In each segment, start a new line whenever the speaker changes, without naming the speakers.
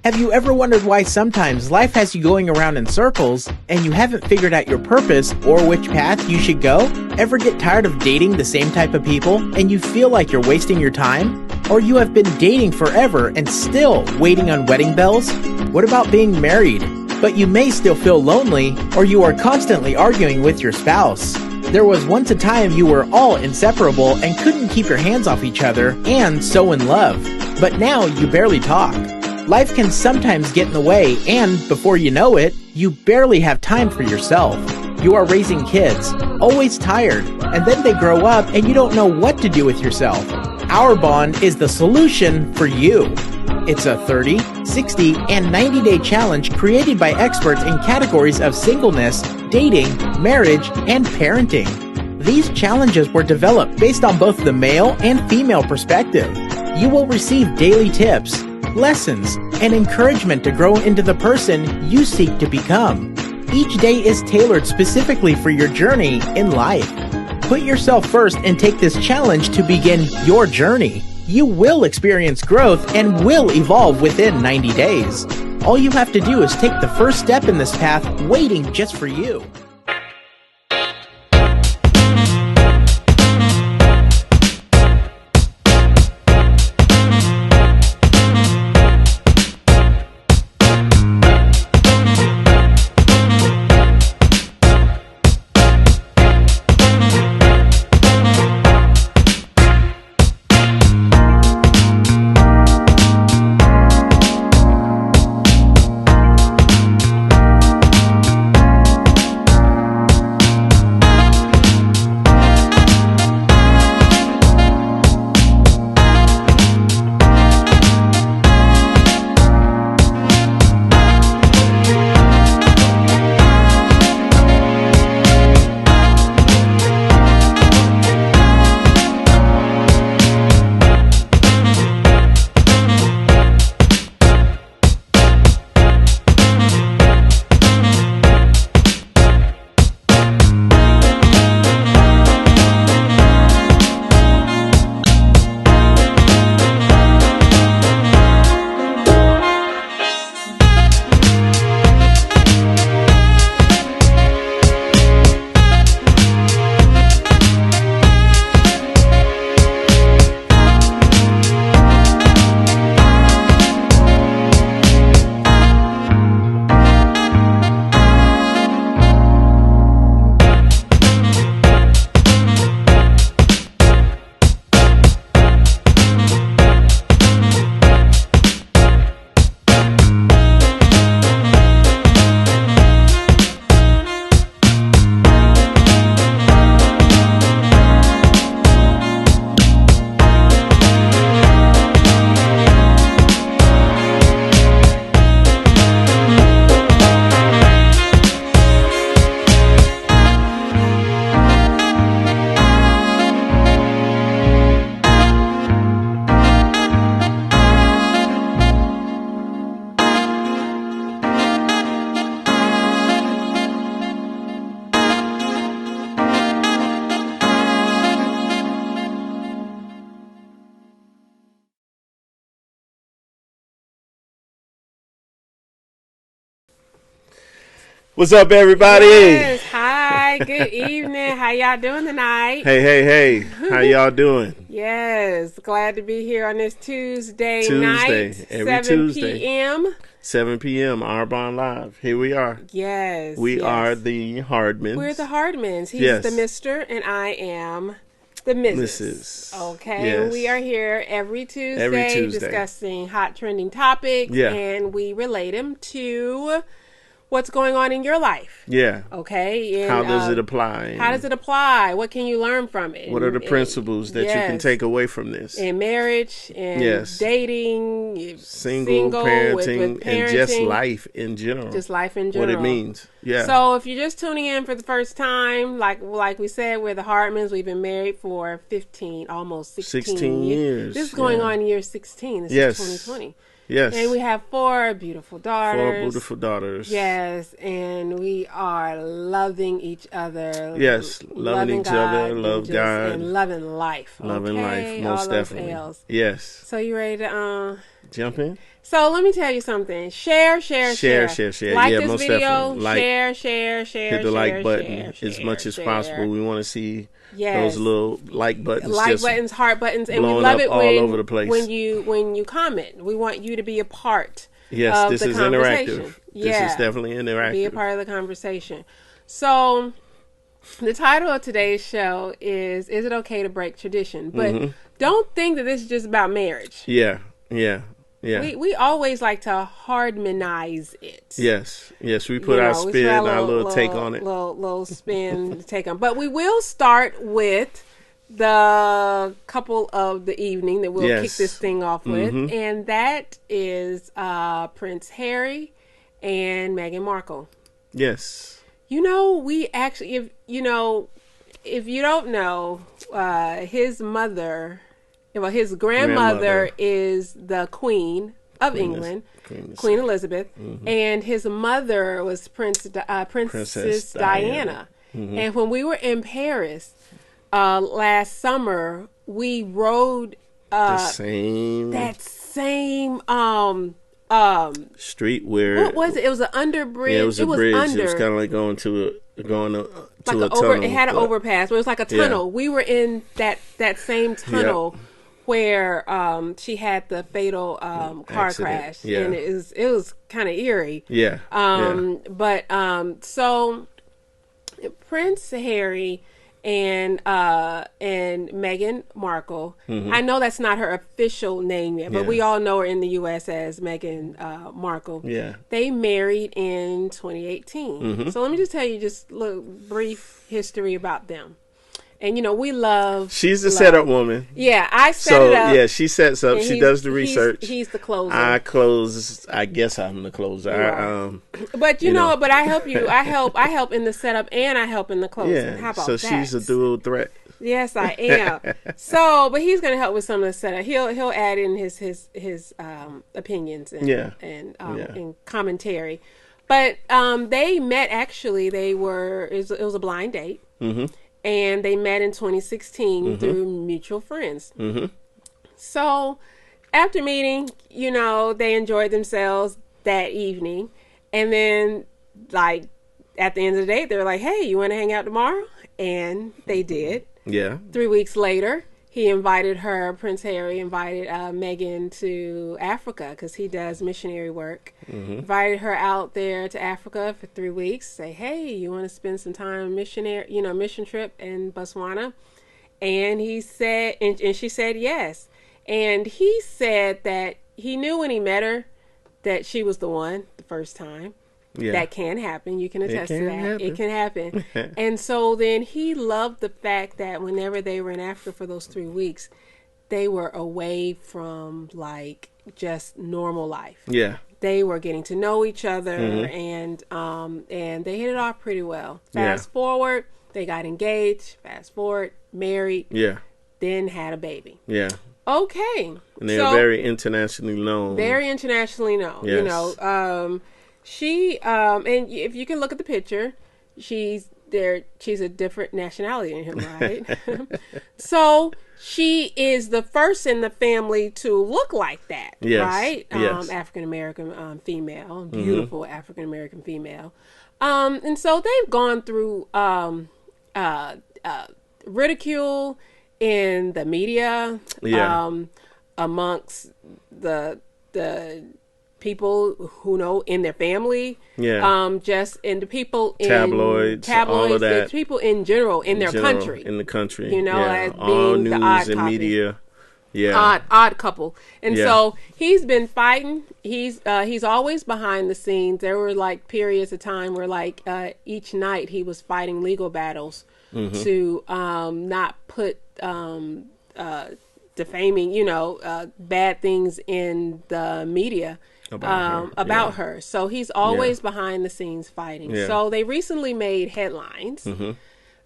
Have you ever wondered why sometimes life has you going around in circles and you haven't figured out your purpose or which path you should go? Ever get tired of dating the same type of people and you feel like you're wasting your time? Or you have been dating forever and still waiting on wedding bells? What about being married, but you may still feel lonely, or you are constantly arguing with your spouse? There was once a time you were all inseparable and couldn't keep your hands off each other and so in love, but now you barely talk. Life can sometimes get in the way, and before you know it, you barely have time for yourself. You are raising kids, always tired, and then they grow up and you don't know what to do with yourself. Ourbond is the solution for you. It's a 30, 60, and 90-day challenge created by experts in categories of singleness, dating, marriage, and parenting. These challenges were developed based on both the male and female perspective. You will receive daily tips, lessons, and encouragement to grow into the person you seek to become. Each day is tailored specifically for your journey in life. Put yourself first and take this challenge to begin your journey. You will experience growth and will evolve within 90 days. All you have to do is take the first step in this path, waiting just for you.
What's up, everybody?
Yes, hi, good evening. How y'all doing tonight?
Hey. How y'all doing?
Yes, glad to be here on this Tuesday night,
every
7
Tuesday.
p.m.
7 p.m. Ourbondlive. Here we are.
Yes.
We are the Hardmans.
We're the Hardmans. He's
Yes.
the Mr. and I am the Mrs.
Mrs.
Okay,
Yes.
we are here every Tuesday discussing hot trending topics, and we relate them to what's going on in your life.
Yeah.
Okay. And,
how does it apply?
How does it apply? What can you learn from it?
What are the principles that you can take away from this?
In marriage and dating,
single parenting, and just life in general.
Just life in general.
What it means. Yeah.
So if you're just tuning in for the first time, like we said, we're the Hardmans. We've been married for 15, almost 16
years.
This is going on year 16. This is 2020.
Yes.
And we have 4 beautiful daughters.
4 beautiful daughters.
Yes. And we are loving each other.
Yes. Loving each other. Love God.
And loving life.
Loving life. Most
all
definitely.
Else.
Yes.
So you ready to
Jump in.
So let me tell you something. Share. Like
yeah,
this
most
video.
Like,
share.
Hit the like button as much as possible. We want to see those little like buttons.
Like buttons, heart buttons, and we love it
all over the place.
when you comment. We want you to be a part.
Yes, this is
conversation.
Interactive. Yeah. This is definitely interactive.
Be a part of the conversation. So, the title of today's show is it okay to break tradition? But don't think that this is just about marriage.
Yeah.
We always like to harmonize it.
Yes. We put our spin, our little take on it.
Little spin take on. But we will start with the couple of the evening that we'll kick this thing off with. And that is Prince Harry and Meghan Markle.
Yes.
We actually, if you don't know, his mother... Well, his grandmother is the Queen of England, Queen Elizabeth, and his mother was Princess Diana. And when we were in Paris last summer, we rode
that same street where
what was it? It was an underbridge.
Yeah, it was a bridge. It was kind of like going to a tunnel.
It had an overpass, but it was like a tunnel. We were in that same tunnel. Yep. Where she had the fatal car crash, and it was kind of eerie. But so Prince Harry and Meghan Markle. I know that's not her official name yet, but we all know her in the U.S. as Meghan Markle. Yeah, they married in 2018. So let me just tell you just a little brief history about them. And, we love...
She's the setup woman.
Yeah, I set it up.
Yeah, she sets up. She does the research.
He's the closer.
I close. I guess I'm the closer.
But, but I help you. I help in the setup and I help in the closing.
Yeah,
how about
so
that?
She's a dual threat.
Yes, I am. But he's going to help with some of the setup. He'll add in his opinions and commentary. But they met, actually. It was a blind date. And they met in 2016 through mutual friends. So after meeting, they enjoyed themselves that evening. And then, like, at the end of the day, they were like, hey, you want to hang out tomorrow? And they did. Yeah. 3 weeks later, Prince Harry invited Meghan to Africa because he does missionary work. Invited her out there to Africa for 3 weeks. Say, hey, you want to spend some time mission trip in Botswana? And he said, and she said yes. And he said that he knew when he met her that she was the one the first time. Yeah. That can happen. You can attest to that. It can happen. And so then he loved the fact that whenever they were in Africa for those 3 weeks, they were away from like just normal life. Yeah. They were getting to know each other and they hit it off pretty well. Fast forward, they got engaged. Fast forward, married. Yeah. Then had a baby. Yeah. Okay.
And they're very internationally known.
Very internationally known. Yes. She and if you can look at the picture, she's a different nationality than him, right? So she is the first in the family to look like that, right? Yes. African American female, beautiful African American female. And so they've gone through ridicule in the media, amongst the people who know in their family, just in the people in tabloids, all of that. People in general in their country,
as
all being
news
the odd
and
copy.
Media,
odd couple. And so he's been fighting. He's always behind the scenes. There were like periods of time where like each night he was fighting legal battles to not put defaming, bad things in the media. About her. So he's always behind the scenes fighting. Yeah. So they recently made headlines.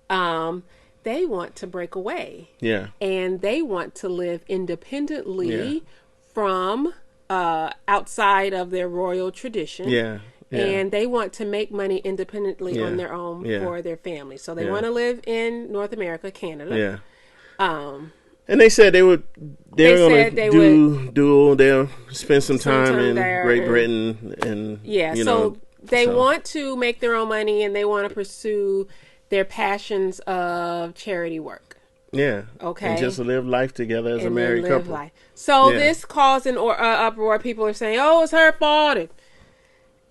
They want to break away. Yeah. And they want to live independently from outside of their royal tradition. Yeah. And they want to make money independently on their own for their family. So they want to live in North America, Canada. Yeah.
And they said they were going to they'll spend some time in Great Britain and
they want to make their own money and they want to pursue their passions of charity work.
Yeah.
Okay.
And just live life together as a married couple. Life.
So this caused an uproar. People are saying, "Oh, it's her fault.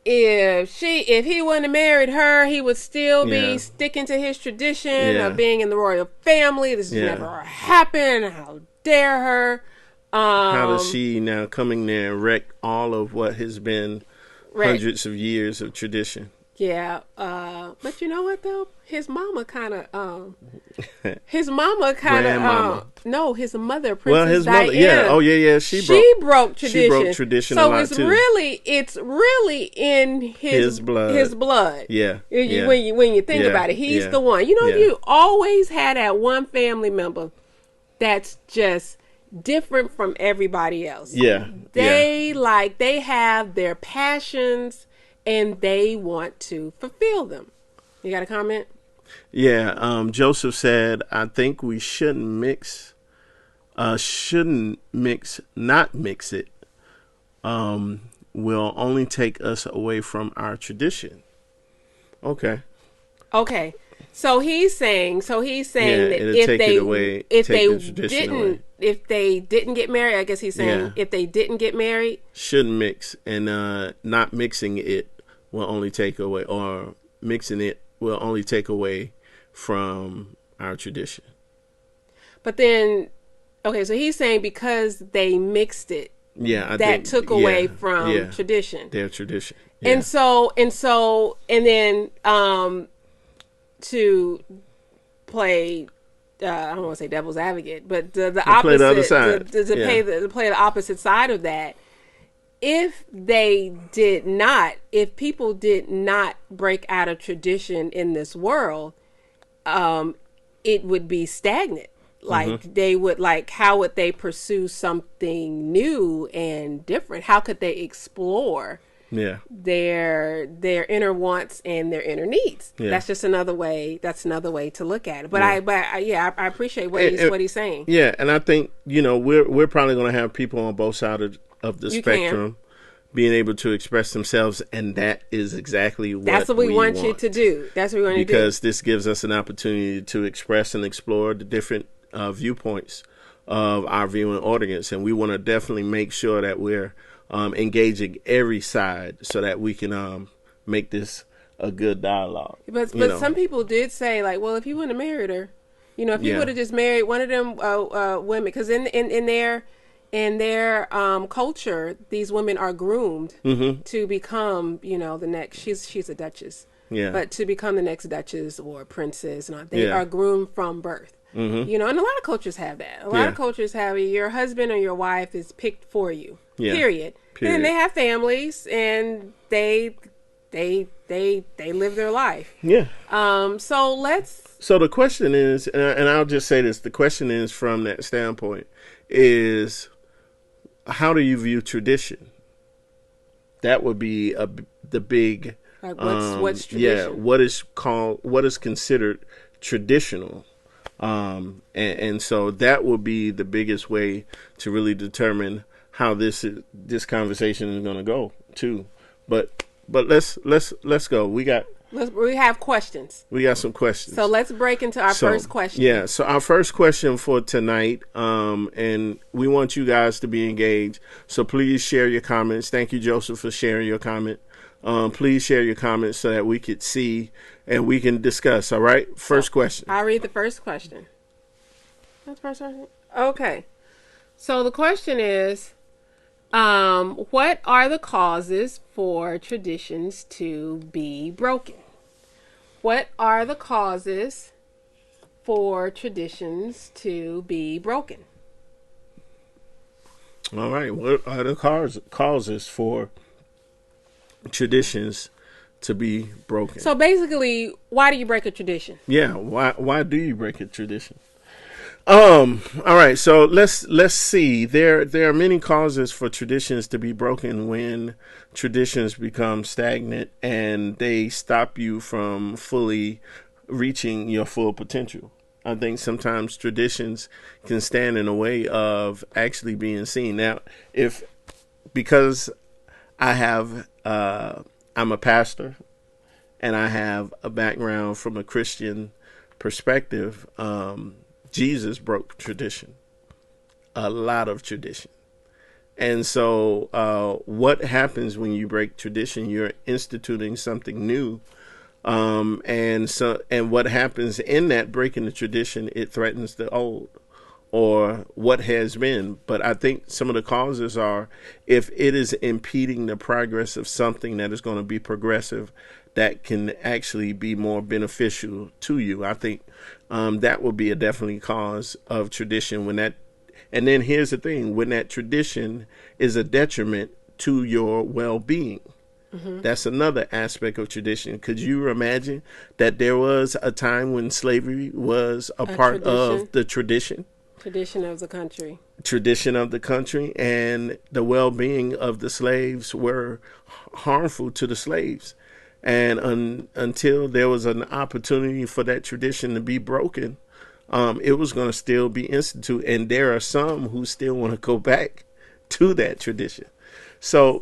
If he wouldn't have married her, he would still be sticking to his tradition of being in the royal family. This has never happened. How dare her?
How does she now coming there and wreck all of what has been hundreds of years of tradition?"
Yeah, but you know what though? His mother, Princess Diana.
Yeah, oh yeah, she broke tradition.
So it's really in his blood.
Yeah.
When you think about it, he's the one. You always had that one family member that's just different from everybody else.
Yeah.
They have their passions and they want to fulfill them. You got a comment?
Yeah. Joseph said, I think we shouldn't mix it. Will only take us away from our tradition. Okay.
So he's saying that if they didn't get married, I guess he's saying if they didn't get married,
shouldn't mix, and not mixing it will only take away, or mixing it will only take away from our tradition.
But then, so he's saying because they mixed it, took away from tradition,
their tradition,
and then to play. I don't want to say devil's advocate, but the opposite.
Play the other side.
To play the opposite side of that. If people did not break out of tradition in this world, it would be stagnant. Like they would, how would they pursue something new and different? How could they explore their inner wants and their inner needs? That's just another way. That's another way to look at it. But I appreciate what he's saying.
Yeah, and I think we're probably going to have people on both sides of the spectrum being able to express themselves, and that is exactly what we want you to do.
That's what we want to do.
Because this gives us an opportunity to express and explore the different viewpoints of our viewing audience, and we want to definitely make sure that we're engaging every side so that we can make this a good dialogue.
But some people did say, well, if he wouldn't have married her, if he would have just married one of them women, because in their culture, these women are groomed to become, the next. She's a duchess, but to become the next duchess or princess, they are groomed from birth. And a lot of cultures have that. A lot of cultures have your husband or your wife is picked for you. Period. And they have families, and they live their life.
Yeah.
So
the question is, and I'll just say this: the question is, from that standpoint, is how do you view tradition? That would be the big.
What's tradition?
Yeah. What is considered traditional. And so that will be the biggest way to really determine how this conversation is going to go too. But let's go. We have questions. We got some questions.
So let's break into our first question.
Yeah. So our first question for tonight, and we want you guys to be engaged. So please share your comments. Thank you, Joseph, for sharing your comment. Please share your comments so that we could see and we can discuss. All right. First question.
I'll read the first question. That's the first question. Okay. So the question is, what are the causes for traditions to be broken? What are the causes for traditions to be broken?
All right. What are the causes for traditions to be broken?
So basically, why do you break a tradition?
Yeah, why do you break a tradition? All right, so let's see. There are many causes for traditions to be broken when traditions become stagnant and they stop you from fully reaching your full potential. I think sometimes traditions can stand in the way of actually being seen. Now, because I have, I'm a pastor and I have a background from a Christian perspective, Jesus broke tradition, a lot of tradition. And so what happens when you break tradition? You're instituting something new. And what happens in that breaking the tradition, it threatens the old or what has been. But I think some of the causes are if it is impeding the progress of something that is going to be progressive, that can actually be more beneficial to you. I think that will be a definitely cause of tradition and then here's the thing, when that tradition is a detriment to your well-being. Mm-hmm. That's another aspect of tradition. Could you imagine that there was a time when slavery was a part of the tradition?
Tradition of the country.
Tradition of the country, and the well-being of the slaves were harmful to the slaves. And until there was an opportunity for that tradition to be broken, it was going to still be instituted. And there are some who still want to go back to that tradition. So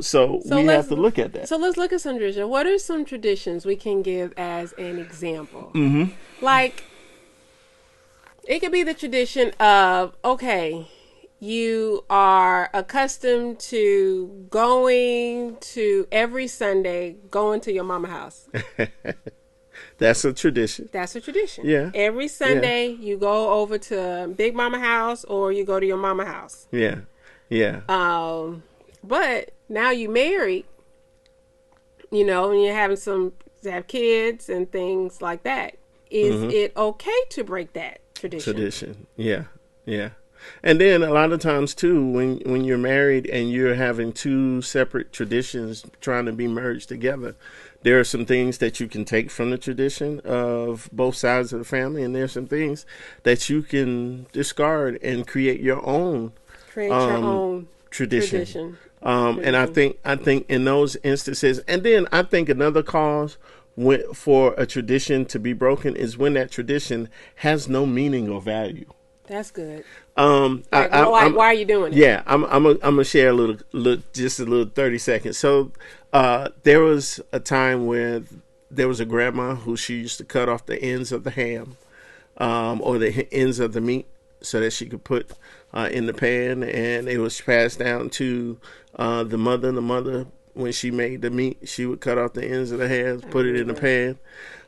we have to look at that. So
let's look at some traditions. What are some traditions we can give as an example?
Mm-hmm.
Like, it could be the tradition of, okay, you are accustomed to going to every Sunday, going to your mama house.
That's a tradition.
That's a tradition.
Yeah.
Every Sunday, you go over to Big Mama house or you go to your mama house.
Yeah. Yeah.
But now you married, and you're having have kids and things like that. Is it okay to break that tradition?
Yeah. Yeah. And then a lot of times too, when you're married and you're having two separate traditions trying to be merged together, there are some things that you can take from the tradition of both sides of the family, and there's some things that you can discard and create your own.
Create your own
tradition. And I think in those instances, and then I think another cause for a tradition to be broken is when that tradition has no meaning or value.
That's good.
Why
are you doing it?
Yeah, I'm gonna share a little 30 seconds. So, there was a time where there was a grandma who she used to cut off the ends of the ham, or the ends of the meat, so that she could put in the pan, and it was passed down to the mother. The mother, when she made the meat, she would cut off the ends of the hams, put it in the pan.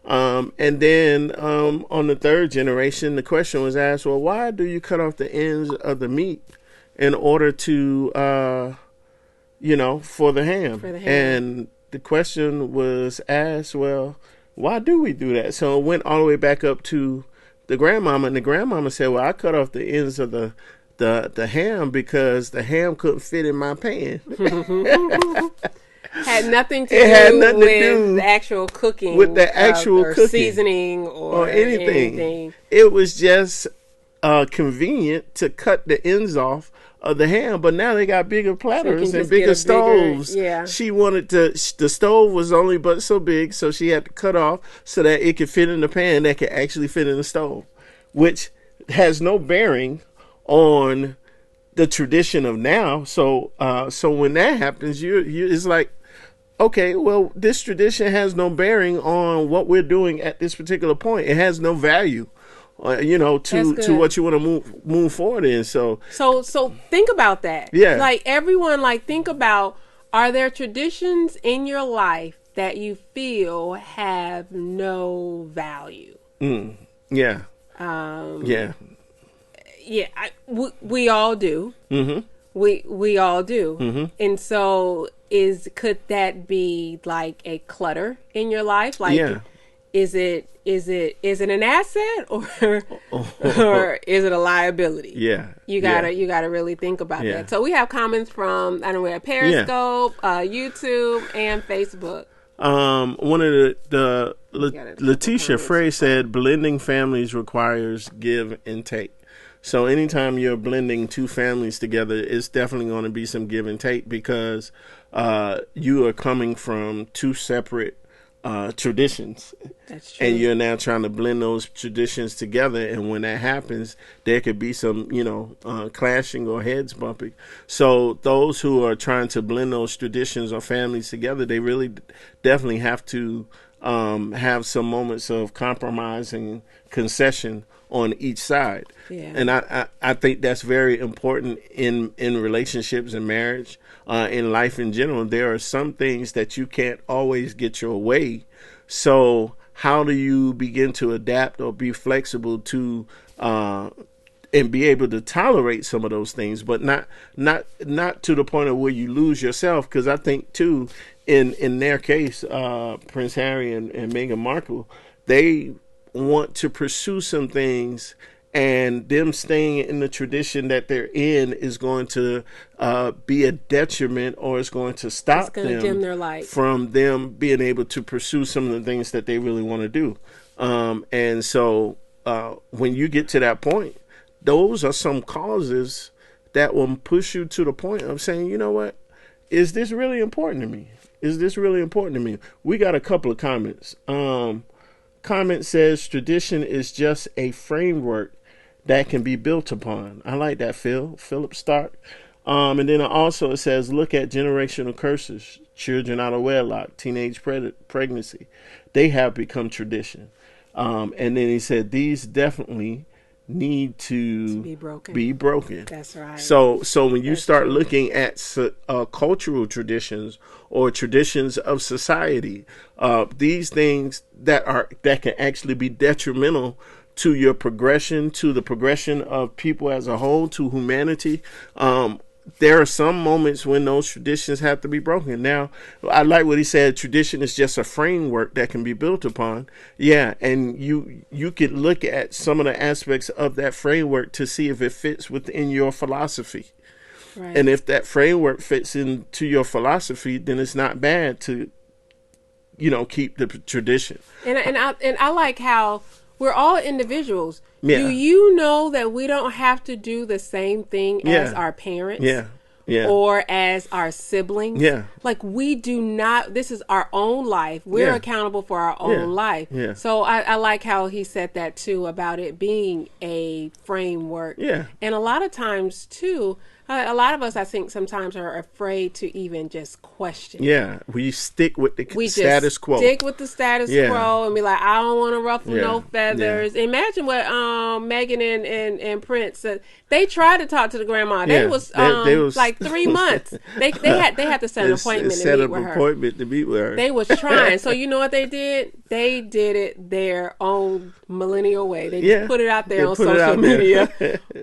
And then on the third generation, the question was asked, well, why do you cut off the ends of the meat in order to, for the ham? And the question was asked, well, why do we do that? So it went all the way back up to the grandmama, and the grandmama said, well, I cut off the ends of the ham because the ham couldn't fit in my pan.
Had nothing to do with the actual cooking,
with the actual cooking,
seasoning, or anything.
It was just convenient to cut the ends off of the ham, but now they got bigger platters and bigger stoves. She wanted the stove was only but so big, so she had to cut off so that it could fit in the pan that could actually fit in the stove, which has no bearing on the tradition of now. So when that happens, you it's like, okay, well, this tradition has no bearing on what we're doing at this particular point. It has no value, to what you want to move forward in. So
think about that.
Yeah.
Like everyone, think about, are there traditions in your life that you feel have no value?
Yeah.
Yeah. We all do. Mm-hmm. We all do. Mm-hmm. And so could that be like a clutter in your life? Is it an asset or is it a liability?
Yeah.
You gotta really think about that. So we have comments from, I don't know, Periscope, YouTube, and Facebook.
One of the Letitia Frey said blending families requires give and take. So anytime you're blending two families together, it's definitely going to be some give and take, because you are coming from two separate traditions.
That's true.
And you're now trying to blend those traditions together. And when that happens, there could be some, clashing or heads bumping. So those who are trying to blend those traditions or families together, they really definitely have to have some moments of compromise and concession on each side.
Yeah.
And I think that's very important in relationships and marriage, in life in general. There are some things that you can't always get your way. So how do you begin to adapt or be flexible to and be able to tolerate some of those things, but not to the point of where you lose yourself? Because I think too, in their case, Prince Harry and Meghan Markle, they want to pursue some things, and them staying in the tradition that they're in is going to be a detriment, or it's going to stop them
dim their light
from them being able to pursue some of the things that they really want to do. And so when you get to that point, those are some causes that will push you to the point of saying, you know what, is this really important to me? Is this really important to me? We got a couple of comments. Comment says tradition is just a framework that can be built upon. I like that, Philip Stark. And then also it says, look at generational curses, children out of wedlock, teenage pregnancy. They have become tradition. And then he said, these definitely need to be broken.
That's right.
So when you start looking at cultural traditions or traditions of society, these things that can actually be detrimental to your progression, to the progression of people as a whole, to humanity. There are some moments when those traditions have to be broken. Now, I like what he said. Tradition is just a framework that can be built upon. Yeah, and you could look at some of the aspects of that framework to see if it fits within your philosophy. Right. And if that framework fits into your philosophy, then it's not bad to, keep the tradition.
And I like how we're all individuals.
Yeah.
Do you know that we don't have to do the same thing as our parents?
Yeah. Yeah.
Or as our siblings?
Yeah.
Like, we do not, this is our own life. We're accountable for our own life.
Yeah.
So I like how he said that too, about it being a framework.
Yeah.
And a lot of times too, a lot of us, I think, sometimes are afraid to even just question.
Yeah, we stick with the status quo.
Stick with the status quo and be like, I don't want to ruffle no feathers. Yeah. Imagine what Meghan and Prince said. They tried to talk to the grandma. They was like 3 months. They had to set an appointment to meet with her. They was trying. So you know what they did? They did it their own millennial way. They just put it out there on social media.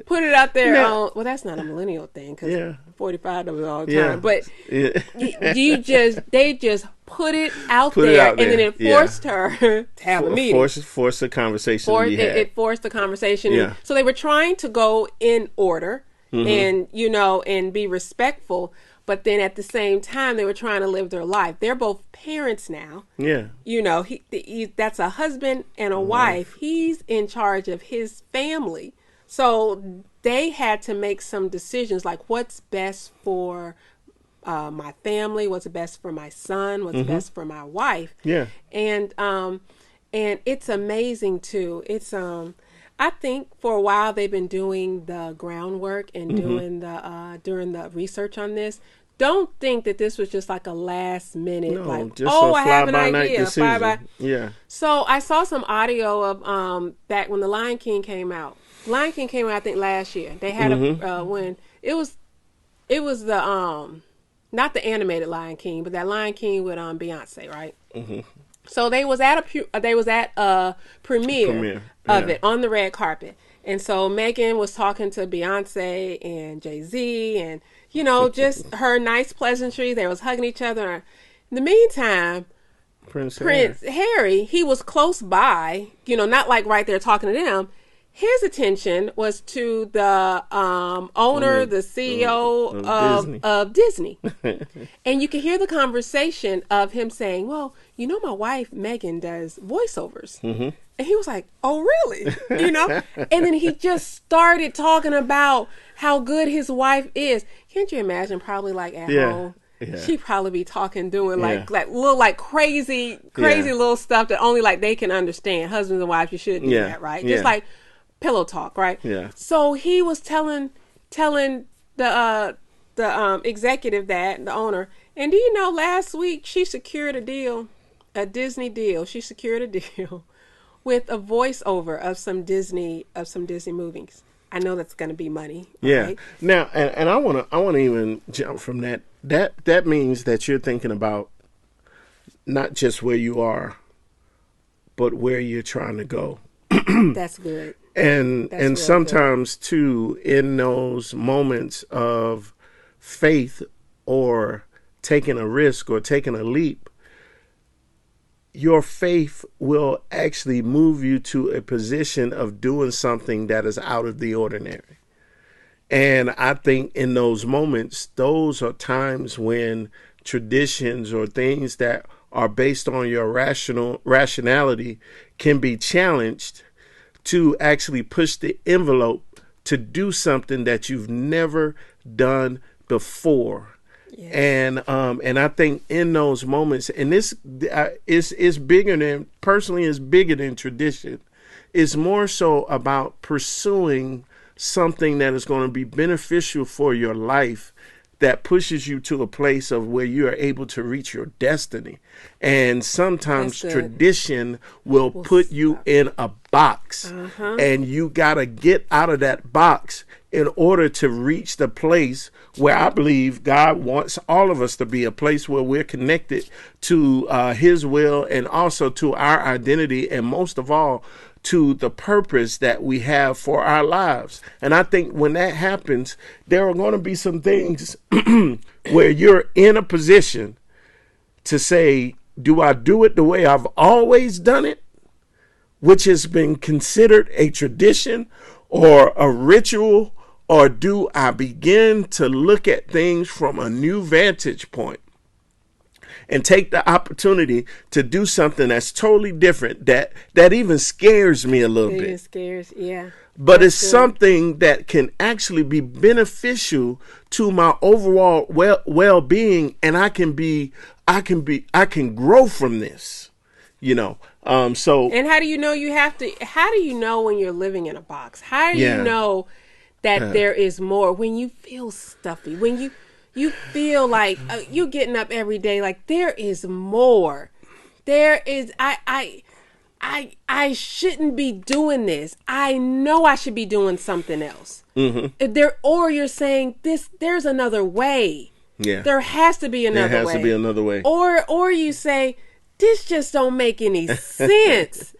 Put it out there on. Well, that's not a millennial thing, because 45 does it all the time. But they just put it out there, and then it forced her to have a meeting.
Forced the conversation to be had.
It forced the conversation. Yeah. So they were trying to go in order, and and be respectful. But then at the same time, they were trying to live their life. They're both parents now. Yeah. That's a husband and a wife. He's in charge of his family. So they had to make some decisions, like what's best for my family, what's best for my son, what's best for my wife. Yeah. And it's amazing too. It's I think for a while they've been doing the groundwork and doing the research on this. Don't think that this was just like a last minute, I have an idea. Yeah. So I saw some audio of back when The Lion King came out. Lion King came out, I think, last year. They had when it was the not the animated Lion King, but that Lion King with Beyonce, right? Mm-hmm. So they was at a premiere of it on the red carpet, and so Meghan was talking to Beyonce and Jay-Z, and just her nice pleasantry. They was hugging each other. In the meantime, Prince Harry, he was close by, not like right there talking to them. His attention was to the owner, the CEO of Disney. And you could hear the conversation of him saying, well, my wife, Meghan, does voiceovers. Mm-hmm. And he was like, oh, really? And then he just started talking about how good his wife is. Can't you imagine, probably like at home? she probably be talking, doing like little like crazy little stuff that only like they can understand. Husbands and wives, you should do that, right? Just like pillow talk, right?
Yeah.
So he was telling the executive, that the owner, and do you know last week she secured a Disney deal. She secured a deal with a voiceover of some Disney movies. I know that's going to be money.
Yeah.
Right?
Now, and I want to even jump from that. That means that you're thinking about not just where you are, but where you're trying to go.
That's good.
And sometimes good. Too, in those moments of faith or taking a risk or taking a leap, your faith will actually move you to a position of doing something that is out of the ordinary. And I think in those moments, those are times when traditions or things that are based on your rationality can be challenged to actually push the envelope to do something that you've never done before. Yes. And I think in those moments, and this is bigger than, personally, is bigger than tradition. It's more so about pursuing something that is going to be beneficial for your life, that pushes you to a place of where you are able to reach your destiny. And sometimes tradition will put you in a box, and you got to get out of that box in order to reach the place where I believe God wants all of us to be, a place where we're connected to his will, and also to our identity, and most of all, to the purpose that we have for our lives. And I think when that happens, there are going to be some things where you're in a position to say, do I do it the way I've always done it, which has been considered a tradition or a ritual, or do I begin to look at things from a new vantage point and take the opportunity to do something that's totally different, that even scares me a little bit.
It scares, yeah.
But it's something that can actually be beneficial to my overall well-being, and I can grow from this, you know. So. And
how do you know how do you know when you're living in a box? How do you know that there is more when you feel stuffy, when you feel like you're getting up every day, like there is more. There is, I shouldn't be doing this. I know I should be doing something else. Or you're saying there's another way.
Yeah.
There has to be another way.
There has to be another way.
Or you say, this just don't make any sense.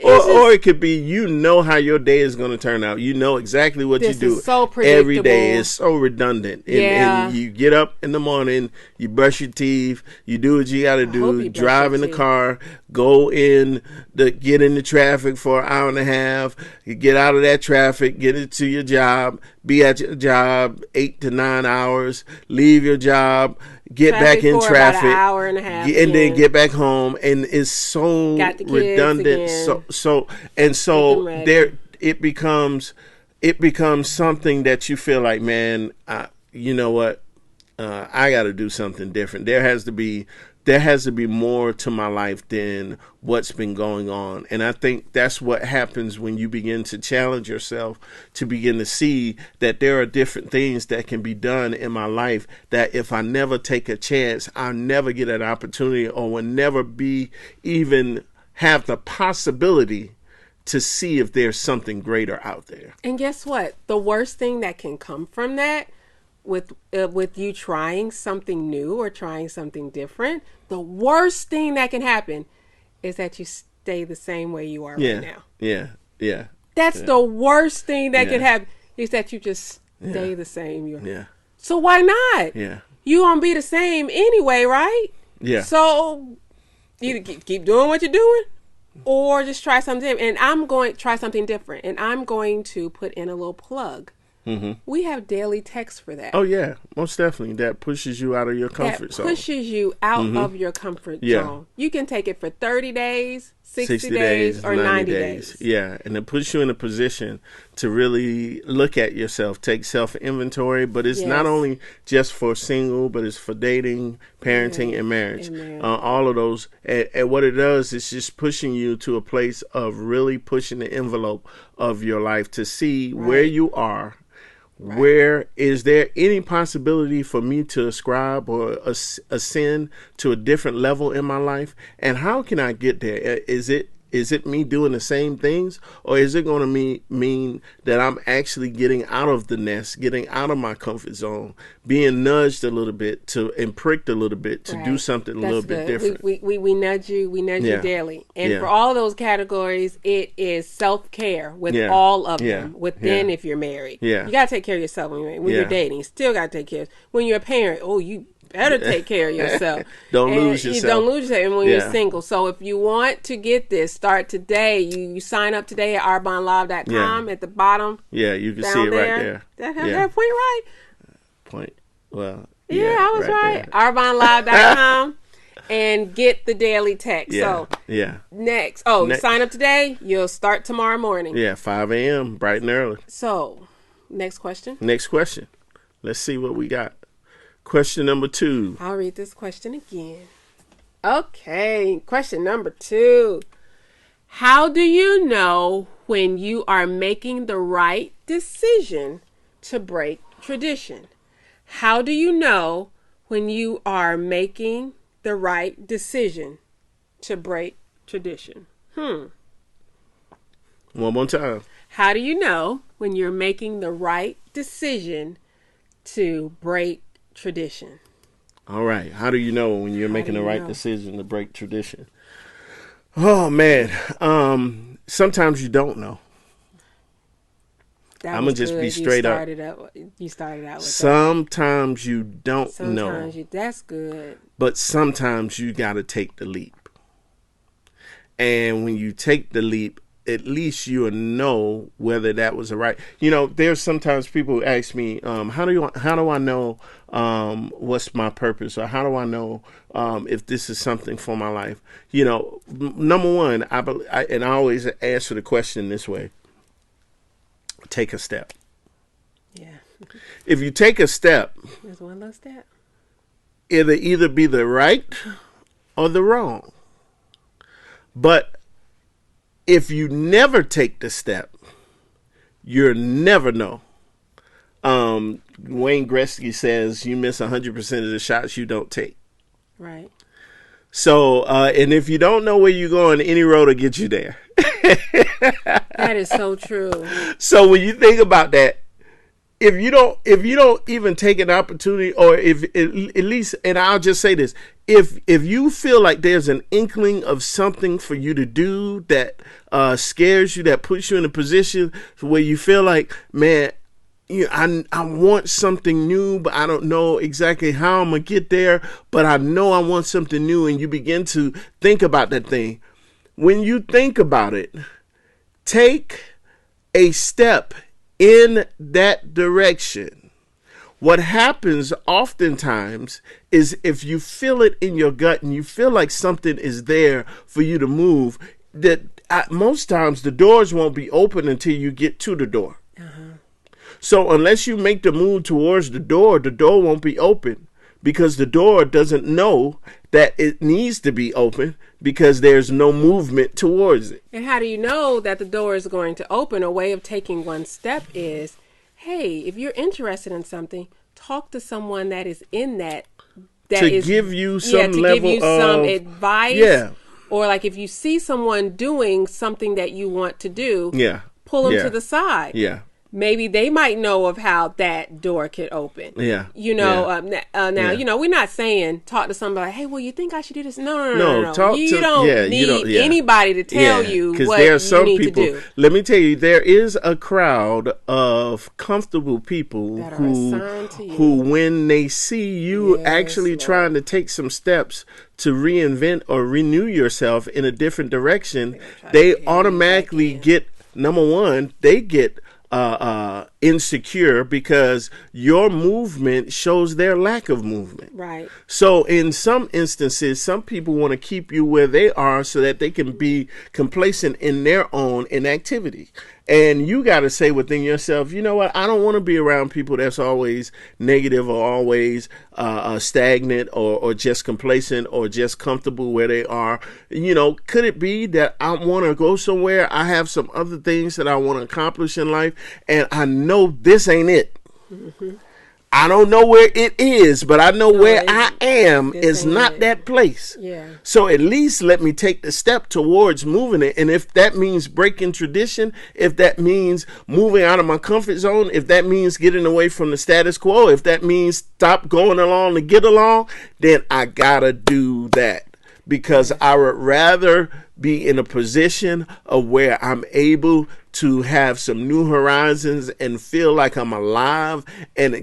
Or it could be, you know how your day is going to turn out. You know exactly what you do every day. It's so redundant. And you get up in the morning, you brush your teeth, you do what you got to do, drive in the car, get in the traffic for an hour and a half, you get out of that traffic, get into your job, be at your job 8 to 9 hours, leave your job, get back in traffic,
about an hour and a half,
and then get back home, and it's so redundant. So there it becomes something that you feel like, man, you know what, I got to do something different. There has to be more to my life than what's been going on. And I think that's what happens when you begin to challenge yourself, to begin to see that there are different things that can be done in my life, that if I never take a chance, I'll never get an opportunity, or will never even have the possibility to see if there's something greater out there.
And guess what? The worst thing that can come from that, with you trying something new or trying something different, the worst thing that can happen is that you stay the same way you are right now.
Yeah.
That's the worst thing that could happen, is that you just stay the same. So why not?
Yeah.
You gonna be the same anyway, right?
Yeah.
So either keep doing what you're doing, or just try something different. And I'm going to try something different, and I'm going to put in a little plug. We have daily text for that.
Oh yeah, most definitely. That pushes you out of your comfort zone.
Pushes you out of your comfort zone. You can take it for 30 days, 60 days, or 90 days.
Yeah, and it puts you in a position to really look at yourself, take self-inventory, but it's not only just for single, but it's for dating, parenting, and marriage. All of those. And what it does is just pushing you to a place of really pushing the envelope of your life to see where you are. Right. Where is there any possibility for me to ascribe or ascend to a different level in my life? And how can I get there? Is it me doing the same things, or is it going to mean that I'm actually getting out of the nest, getting out of my comfort zone, being nudged a little bit and pricked a little bit to do something a little bit different?
We nudge you daily. And for all of those categories, it is self-care with all of them within if you're married. Yeah. You got to take care of yourself when you're married. When you're dating, you still got to take care of yourself. When you're a parent, you better take care of yourself.
Don't lose yourself.
Don't lose yourself when you're single. So if you want to get this, start today. You sign up today at Ourbondlive.com at the bottom.
Yeah, you can see it right there.
That point right?
Point. Well,
I was right. Ourbondlive.com and get the daily text. Next. You sign up today, you'll start tomorrow morning.
5 a.m. bright and early.
So, next question.
Let's see what we got. Question number 2.
I'll read this question again. Okay, question number 2. How do you know when you are making the right decision to break tradition? How do you know when you are making the right decision to break tradition?
One more time.
How do you know when you're making the right decision to break tradition?
All right. How do you know when you're making the right decision to break tradition? Oh, man. Sometimes you don't know. I'm going to just be straight up.
You started out with
sometimes you don't know.
Sometimes that's good.
But sometimes you got to take the leap. And when you take the leap, at least you'll know whether that was the right. There's sometimes people ask me, how do I know what's my purpose, or how do I know if this is something for my life? Number one, I always answer the question this way: take a step.
Yeah.
If you take a step,
there's one little step.
It'll either be the right or the wrong. But if you never take the step, you'll never know. Wayne Gretzky says you miss 100% of the shots you don't take.
Right.
So, and if you don't know where you're going, any road will get you there.
That is so true.
So when you think about that, if you don't even take an opportunity, or if at least, and I'll just say this, if you feel like there's an inkling of something for you to do that scares you, that puts you in a position where you feel like, man, I want something new, but I don't know exactly how I'm gonna get there, but I know I want something new, and you begin to think about that thing. When you think about it, take a step in that direction. What happens oftentimes is if you feel it in your gut and you feel like something is there for you to move, that most times the doors won't be open until you get to the door. So unless you make the move towards the door won't be open, because the door doesn't know that it needs to be open because there's no movement towards it.
And how do you know that the door is going to open? A way of taking one step is, hey, if you're interested in something, talk to someone that is in that
to give you some level of
some advice.
Yeah.
Or like if you see someone doing something that you want to do, pull them to the side.
Yeah.
Maybe they might know of how that door could open.
Yeah.
Now, we're not saying talk to somebody, hey, well, you think I should do this? No. You don't need anybody to tell you what
there are some
you need
people,
to do.
Let me tell you, there is a crowd of comfortable people who when they see you actually trying to take some steps to reinvent or renew yourself in a different direction, they automatically get, number one, they get insecure because your movement shows their lack of movement.
Right.
So in some instances, some people want to keep you where they are so that they can be complacent in their own inactivity. And you got to say within yourself, you know what? I don't want to be around people that's always negative or always stagnant or just complacent or just comfortable where they are. You know, could it be that I want to go somewhere? I have some other things that I want to accomplish in life, and I know this ain't it. Mm-hmm. I don't know where it is, but I know where I am is not that place.
Yeah.
So at least let me take the step towards moving it. And if that means breaking tradition, if that means moving out of my comfort zone, if that means getting away from the status quo, if that means stop going along to get along, then I gotta do that. Because I would rather be in a position of where I'm able to have some new horizons and feel like I'm alive and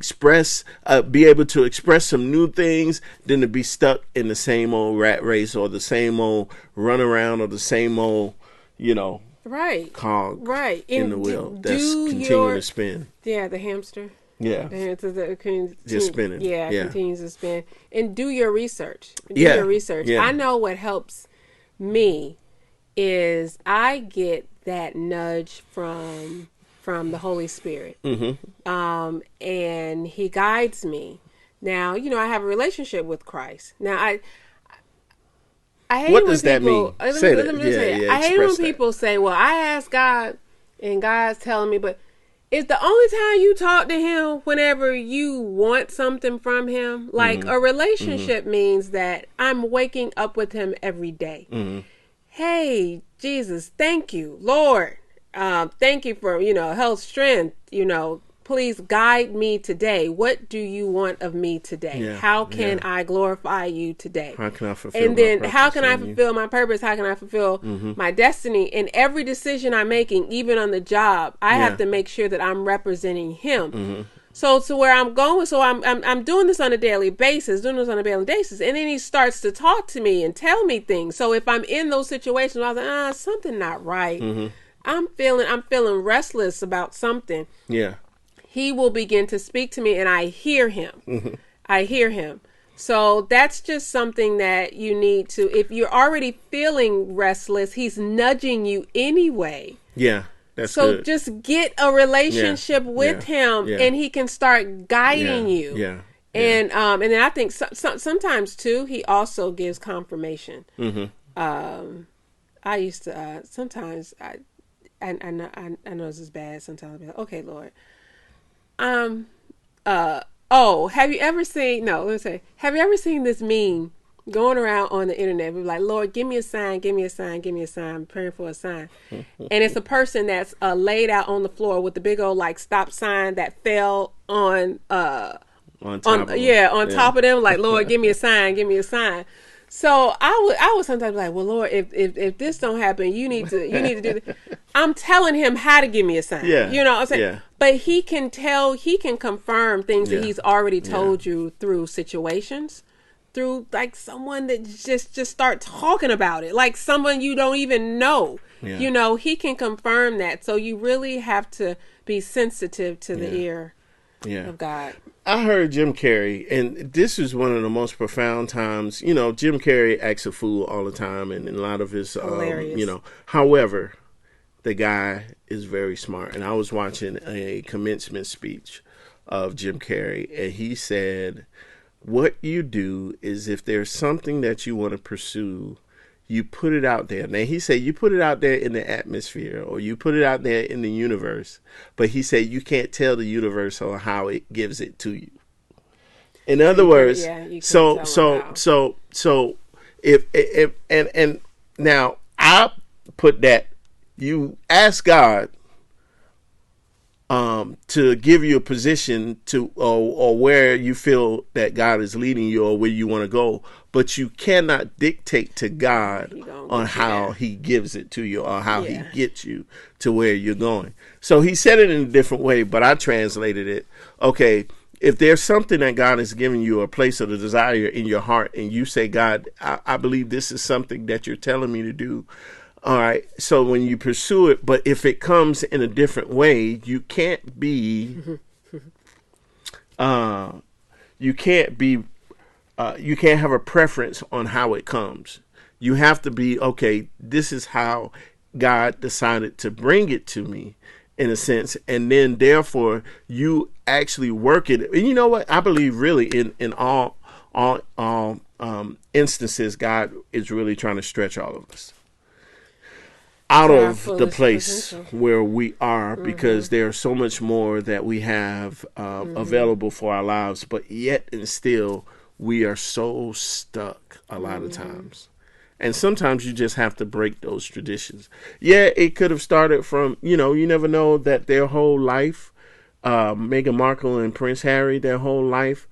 be able to express some new things than to be stuck in the same old rat race or the same old run around or the same old, cog in the wheel that's continuing to spin.
Yeah, the hamster.
Yeah. Just spinning.
Yeah, continues to spin. And do your research.
Yeah.
I know what helps me is I get that nudge from the Holy Spirit.
Mm-hmm.
And he guides me. Now, I have a relationship with Christ. Now, I hate
what
when
does
people,
that mean? Say that.
I hate when people say, well, I asked God and God's telling me, but it's the only time you talk to him whenever you want something from him. Like a relationship means that I'm waking up with him every day.
Mm-hmm.
Hey, Jesus, thank you, Lord. Thank you for, health, strength, please guide me today. What do you want of me today?
Yeah,
how can I glorify you today?
How can I fulfill
and then
my purpose
how can I fulfill my purpose? How can I fulfill my destiny? In every decision I'm making, even on the job, I have to make sure that I'm representing him.
Mm-hmm.
So to where I'm going, so I'm doing this on a daily basis, and then he starts to talk to me and tell me things. So if I'm in those situations, I was like, something not right.
Mm-hmm.
I'm feeling restless about something.
Yeah.
He will begin to speak to me, and I hear him.
Mm-hmm.
I hear him. So that's just something that you need to, if you're already feeling restless, he's nudging you anyway.
Yeah. That's
so
good.
Just get a relationship with him, and he can start guiding you.
Yeah.
And then I think sometimes too, he also gives confirmation.
Mm-hmm.
I used to sometimes I know this is bad. Sometimes I'll be like, okay, Lord. Have you ever seen this meme going around on the internet? We're like, Lord, give me a sign, give me a sign, give me a sign. I'm praying for a sign. And it's a person that's laid out on the floor with the big old stop sign that fell on top of them. Like, Lord, give me a sign, give me a sign. So I would sometimes be like, well, Lord, if this don't happen, you need to do this. I'm telling him how to give me a sign.
Yeah.
You know what I'm saying?
Yeah.
But he can confirm things that he's already told you through situations, through someone that just start talking about it, like someone you don't even know. Yeah. He can confirm that. So you really have to be sensitive to the ear of God.
I heard Jim Carrey, and this is one of the most profound times. Jim Carrey acts a fool all the time, and a lot of his,
hilarious.
However, the guy is very smart. And I was watching a commencement speech of Jim Carrey, and he said, what you do is if there's something that you want to pursue, you put it out there. Now, he said you put it out there in the atmosphere or you put it out there in the universe. But he said you can't tell the universe on how it gives it to you. In other words, so if now I put that you ask God to give you a position to or where you feel that God is leading you or where you want to go, but you cannot dictate to God on how he gives it to you or how he gets you to where you're going. So he said it in a different way, but I translated it. Okay, if there's something that God has given you, a place of the desire in your heart, and you say, God, I believe this is something that you're telling me to do. All right. So when you pursue it, but if it comes in a different way, you can't be, you can't have a preference on how it comes. You have to be, okay, this is how God decided to bring it to me, in a sense, and then therefore you actually work it. And you know what? I believe really in all instances, God is really trying to stretch all of us out of the place where we are, because there's so much more that we have available for our lives, but yet and still we are so stuck a lot of times. And sometimes you just have to break those traditions. Yeah, it could have started from, you never know that their whole life, Meghan Markle and Prince Harry, their whole life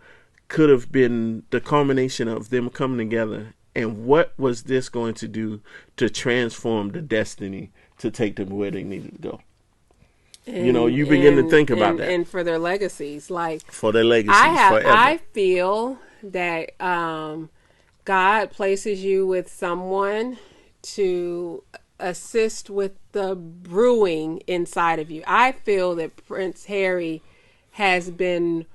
could have been the culmination of them coming together. And what was this going to do to transform the destiny to take them where they needed to go? You begin to think about that.
And for their legacies,
for their legacies forever.
I feel that God places you with someone to assist with the brewing inside of you. I feel that Prince Harry has been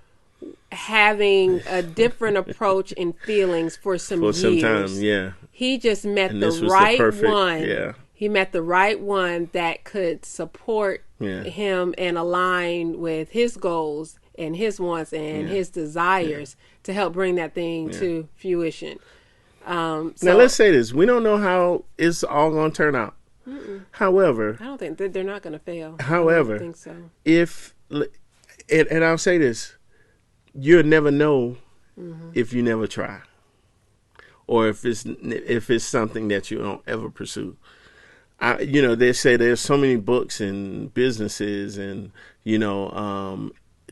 having a different approach and feelings for some years.
Time, yeah.
He just met the right one. Yeah. He met the right one that could support him and align with his goals and his wants and his desires to help bring that thing to fruition.
Now let's say this: we don't know how it's all going to turn out. However,
I don't think that they're not going to fail.
However,
I don't think so.
And I'll say this: you'll never know if you never try, or if it's something that you don't ever pursue. They say there's so many books and businesses and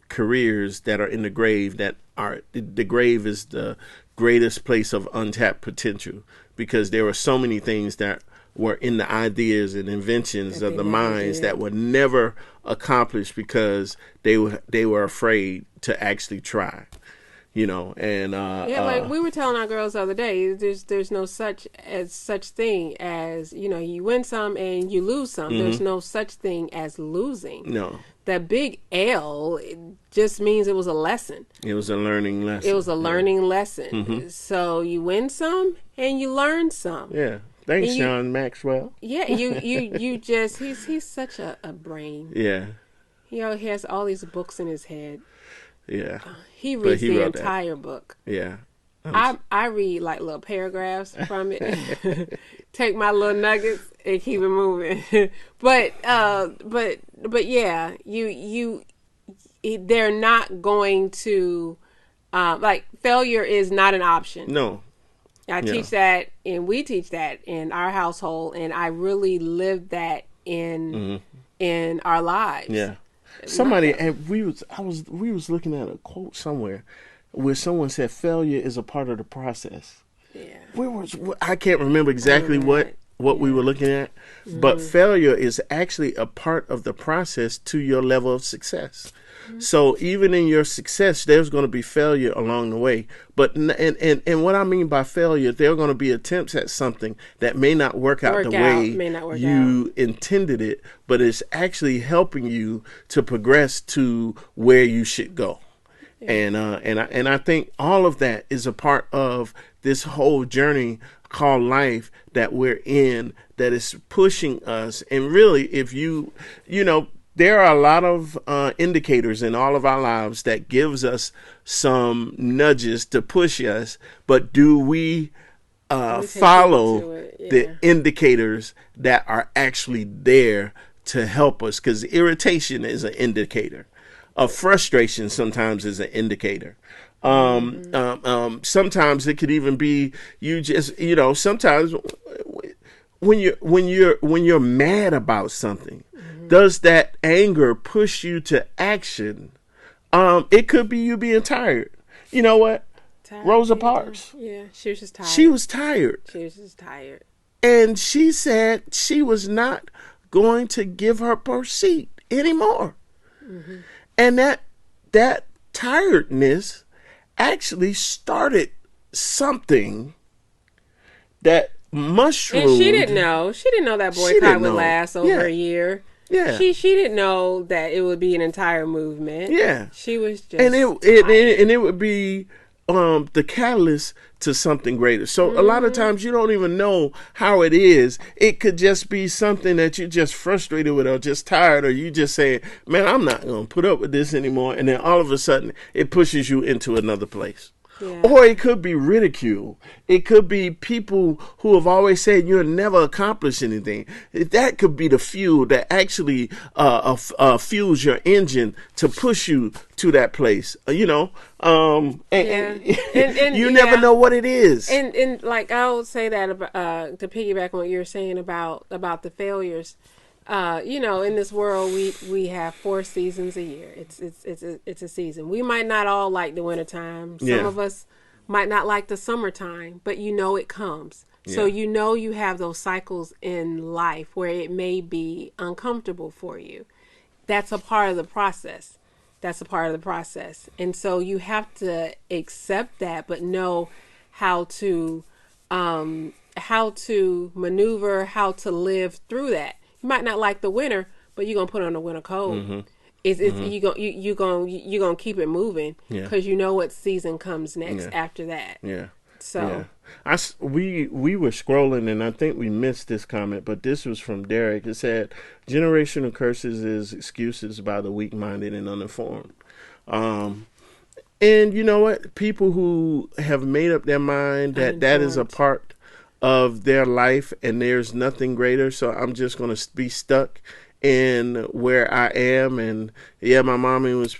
careers that are in the grave, that are the grave is the greatest place of untapped potential, because there were so many things that were in the ideas and inventions of the minds that were never accomplished because they were afraid to actually try.
Like we were telling our girls the other day, there's no such thing as, you win some and you lose some. There's no such thing as losing.
No.
That big L, it just means it was a lesson.
It was a learning lesson.
Mm-hmm. So you win some and you learn some.
Yeah. Thanks, John Maxwell.
Yeah, you just he's such a brain.
Yeah.
He has all these books in his head.
Yeah.
He reads the entire book.
Yeah.
I read like little paragraphs from it. Take my little nuggets and keep it moving. But yeah, they're not going to failure is not an option.
No.
I teach that, and we teach that in our household, and I really live that in our lives.
Yeah. Somebody, and we was looking at a quote somewhere where someone said failure is a part of the process.
Yeah.
I can't remember exactly what we were looking at, but failure is actually a part of the process to your level of success. So even in your success, there's going to be failure along the way. But and what I mean by failure, there are going to be attempts at something that may not work out the way you intended it, but it's actually helping you to progress to where you should go. Yeah. And I think all of that is a part of this whole journey called life that we're in, that is pushing us. And really, if there are a lot of indicators in all of our lives that gives us some nudges to push us, but do we follow the indicators that are actually there to help us? Because irritation is an indicator. Frustration sometimes is an indicator. Sometimes it could even be you just sometimes when you're mad about something. Does that anger push you to action? It could be you being tired. You know what? Rosa Parks.
Yeah, she was just tired.
She was tired. And she said she was not going to give up her seat anymore. Mm-hmm. And that tiredness actually started something that mushroomed.
And she didn't know. She didn't know that boycott would last over a year.
Yeah.
She didn't know that it would be an entire movement.
Yeah.
She was just
and it would be the catalyst to something greater. So a lot of times you don't even know how it is. It could just be something that you're just frustrated with or just tired, or you just saying, man, I'm not going to put up with this anymore. And then all of a sudden it pushes you into another place. Yeah. Or it could be ridicule. It could be people who have always said you'll never accomplish anything. That could be the fuel that actually fuels your engine to push you to that place. And you never know what it is.
And like I would say that about, to piggyback on what you were saying about the failures. In this world, we have 4 seasons a year. It's a season. We might not all like the wintertime. Some of us might not like the summertime, but it comes. Yeah. So you have those cycles in life where it may be uncomfortable for you. That's a part of the process. And so you have to accept that, but know how to maneuver, how to live through that. You might not like the winter, but you're gonna put on a winter coat. Mm-hmm. You gonna keep it moving because you know what season comes next after that. Yeah. So
we were scrolling and I think we missed this comment, but this was from Derek. It said, "Generational curses is excuses by the weak-minded and uninformed." And you know what? People who have made up their mind that is a part of their life and there's nothing greater, so I'm just going to be stuck in where I am. And my mama was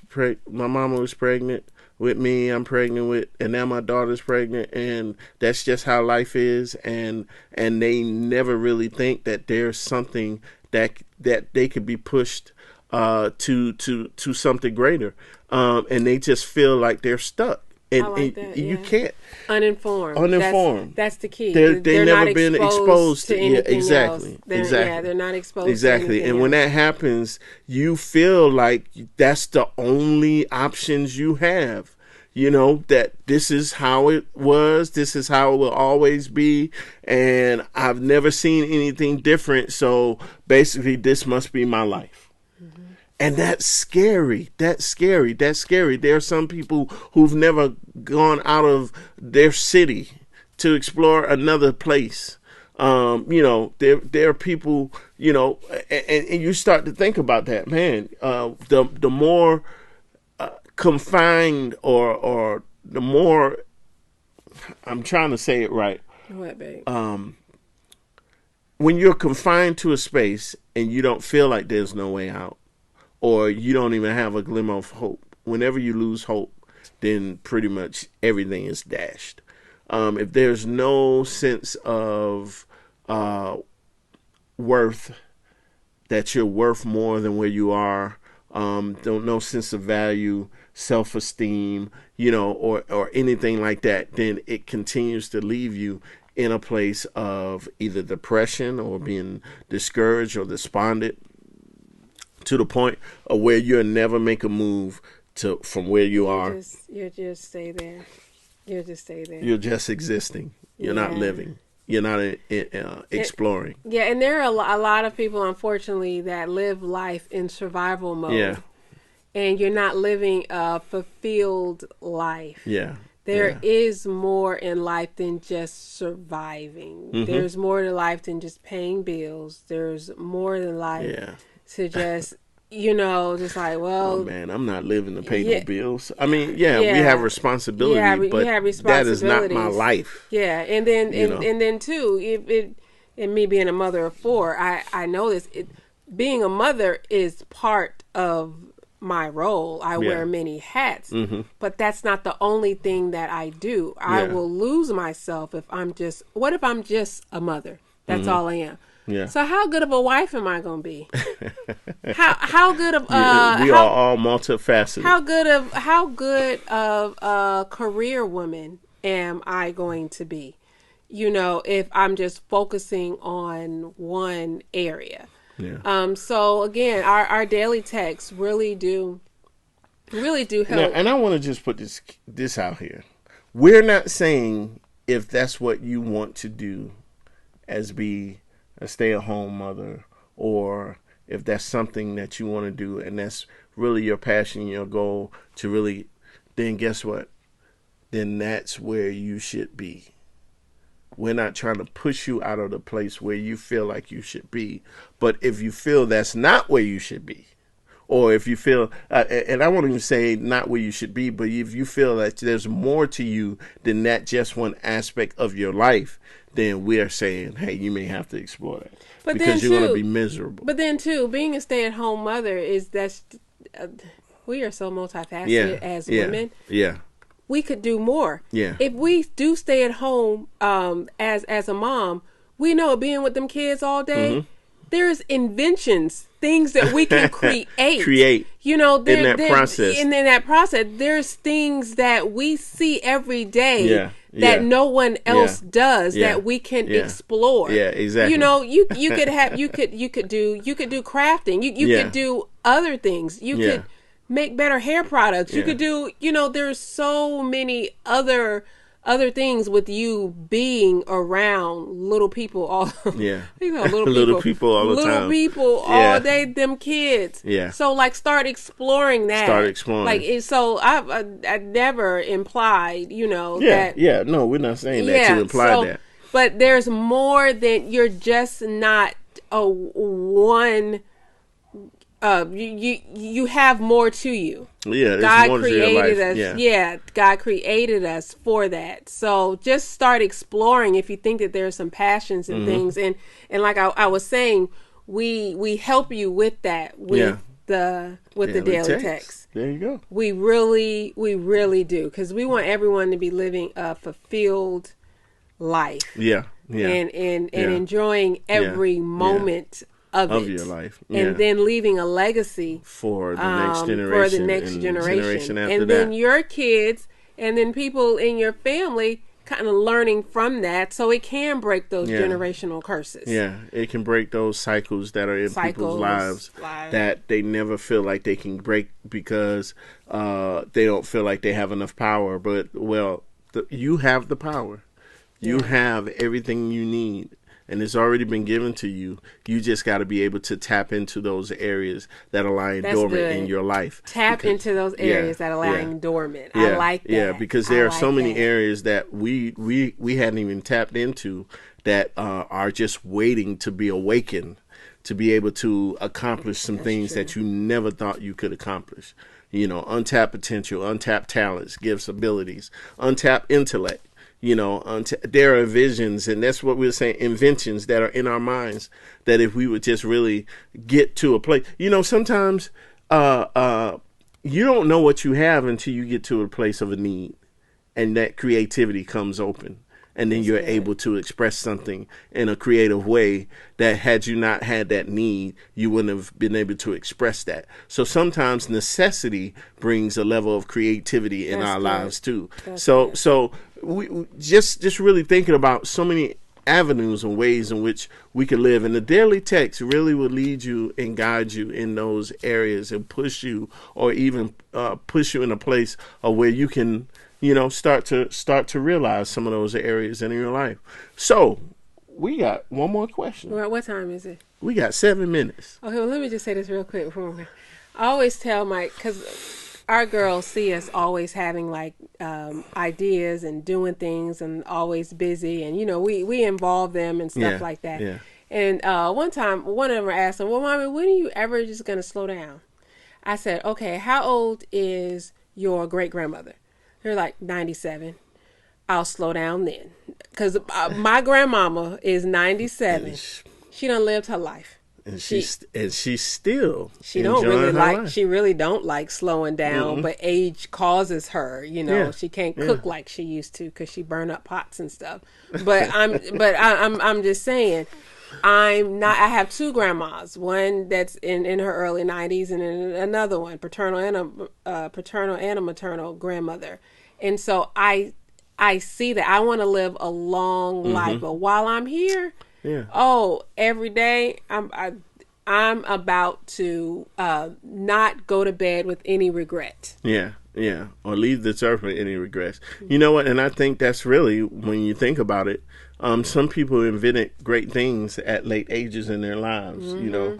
pregnant with me, I'm pregnant with, and now my daughter's pregnant, and that's just how life is. And they never really think that there's something that they could be pushed to something greater, and they just feel like they're stuck. And, I like that, you can't.
Uninformed. That's the key.
They've never been exposed to anything
exactly.
else. Exactly.
Yeah, they're not exposed
exactly.
to anything
and when that happens, you feel like that's the only options you have. That this is how it was. This is how it will always be. And I've never seen anything different. So basically, this must be my life. And that's scary. There are some people who've never gone out of their city to explore another place. There are people, and you start to think about that, man. The more confined or the more, I'm trying to say it right.
What, babe?
When you're confined to a space and you don't feel like there's no way out, or you don't even have a glimmer of hope. Whenever you lose hope, then pretty much everything is dashed. If there's no sense of worth, that you're worth more than where you are, no sense of value, self-esteem, or anything like that, then it continues to leave you in a place of either depression or being discouraged or despondent, to the point of where you'll never make a move from where you are.
You'll just stay there.
You're just existing. You're not living. You're not exploring.
And there are a lot of people, unfortunately, that live life in survival mode. Yeah. And you're not living a fulfilled life. Yeah. There is more in life than just surviving. Mm-hmm. There's more to life than just paying bills. There's more than life to just, just like, well...
Oh, man, I'm not living to pay no bills. I mean, we have responsibility, but that is not my life.
Yeah, and then too, and me being a mother of 4, I know this. Being a mother is part of my role. I wear many hats, but that's not the only thing that I do. I will lose myself if I'm just a mother. That's all I am. Yeah. So how good of a wife am I going to be? How good of
we are all multifaceted.
How good of a career woman am I going to be? If I'm just focusing on one area. Yeah. So again, our daily texts really do help.
Now, and I want to just put this out here. We're not saying if that's what you want to do, as be a stay-at-home mother, or if that's something that you want to do and that's really your passion, your goal to really, then guess what? Then that's where you should be. We're not trying to push you out of the place where you feel like you should be. But if you feel that's not where you should be, or if you feel, and I won't even say not where you should be, but if you feel that there's more to you than that just one aspect of your life, then we're saying, hey, you may have to explore that.
But
because
then
you're going to be miserable.
But then, too, being a stay-at-home mother we are so multifaceted as women.
Yeah.
We could do more.
Yeah.
If we do stay at home as a mom, we know being with them kids all day, there's inventions, things that we can create. You know,
in that process.
In that process, there's things that we see every day that no one else does that we can explore.
Yeah, exactly.
You know, you could do crafting. You could do other things. You could make better hair products. You could do, there's so many other things with you being around little people all
little people all the time.
Little people all day, them kids.
Yeah.
So start exploring that. So I never implied, that.
Yeah, no, we're not saying that to imply that.
But there's more than you're just not a one. You have more to you.
Yeah,
God
more
created
to your life.
us. God created us for that. So just start exploring if you think that there's some passions and things. And like I was saying, we help you with that with the daily text.
There you go.
We really do, because we want everyone to be living a fulfilled life.
Yeah.
And enjoying every moment of
your life,
and then leaving a legacy
for the next generation,
and then your kids, and then people in your family kind of learning from that, so it can break those generational curses.
Yeah, it can break those cycles that are in people's lives that they never feel like they can break because they don't feel like they have enough power. But you have the power. You have everything you need. And it's already been given to you. You just got to be able to tap into those areas that are lying dormant in your life.
Tap into those areas that are lying dormant.
Yeah,
I like that.
Yeah, because there are so many areas that we hadn't even tapped into that are just waiting to be awakened, to be able to accomplish some things that you never thought you could accomplish. Untapped potential, untapped talents, gifts, abilities, untapped intellect. There are visions, and that's what we're saying, inventions that are in our minds, that if we would just really get to a place, sometimes you don't know what you have until you get to a place of a need, and that creativity comes open, and then you're able to express something in a creative way that had you not had that need, you wouldn't have been able to express that. So sometimes necessity brings a level of creativity in our lives too. So we just really thinking about so many avenues and ways in which we can live, and the daily text really will lead you and guide you in those areas and push you, or even push you in a place of where you can start to realize some of those areas in your life. So we got one more question.
Well, what time is it?
We got 7 minutes.
Okay, well, let me just say this real quick. I always tell Mike, because our girls see us always having ideas and doing things and always busy, and we involve them and stuff like that. Yeah. And one time, one of them asked them, "Well, Mommy, when are you ever just gonna slow down?" I said, "Okay, how old is your great grandmother?" They're like 97. I'll slow down then, because my grandmama is 97. She done lived her life.
And she's still
she really don't like slowing down, but age causes her, she can't cook like she used to because she burn up pots and stuff. But I'm just saying, I'm not. I have two grandmas, one that's in her early 90s, and then another one, paternal and a maternal grandmother. And so I see that I want to live a long life, but while I'm here. Yeah. Oh, every day I'm about to not go to bed with any regret.
Yeah. Yeah, or leave this earth with any regrets. You know what? And I think that's really, when you think about it, some people invented great things at late ages in their lives. You know,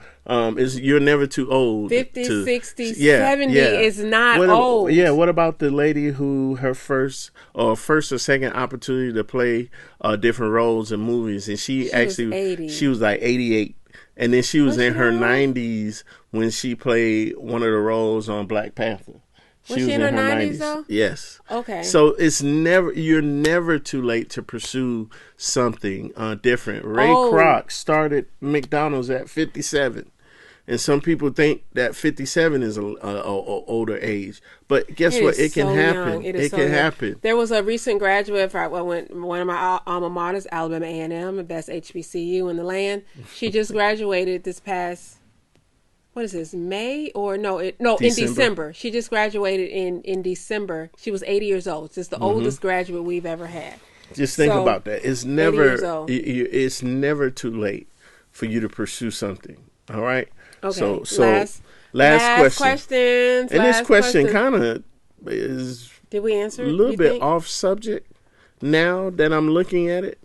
you're never too old.
50, 60, 70 is not old.
Yeah. What about the lady who her first or second opportunity to play different roles in movies, and she was like 88. And then she was in her 90s when she played one of the roles on Black Panther.
Was she in her 90s though?
Yes.
Okay.
So you're never too late to pursue something different. Ray Kroc started McDonald's at 57. And some people think that 57 is a older age, but guess what? It can happen. It can happen.
There was a recent graduate for one of my alma maters, Alabama A&M, the best HBCU in the land. She just graduated this past, what is this, May or in December. She just graduated in December. She was 80 years old. It's the oldest graduate we've ever had.
Just think about that. It's never too late for you to pursue something. All right.
Okay.
So last
questions.
And this question kind of is,
did we answer
a little bit off subject now that I'm looking at it.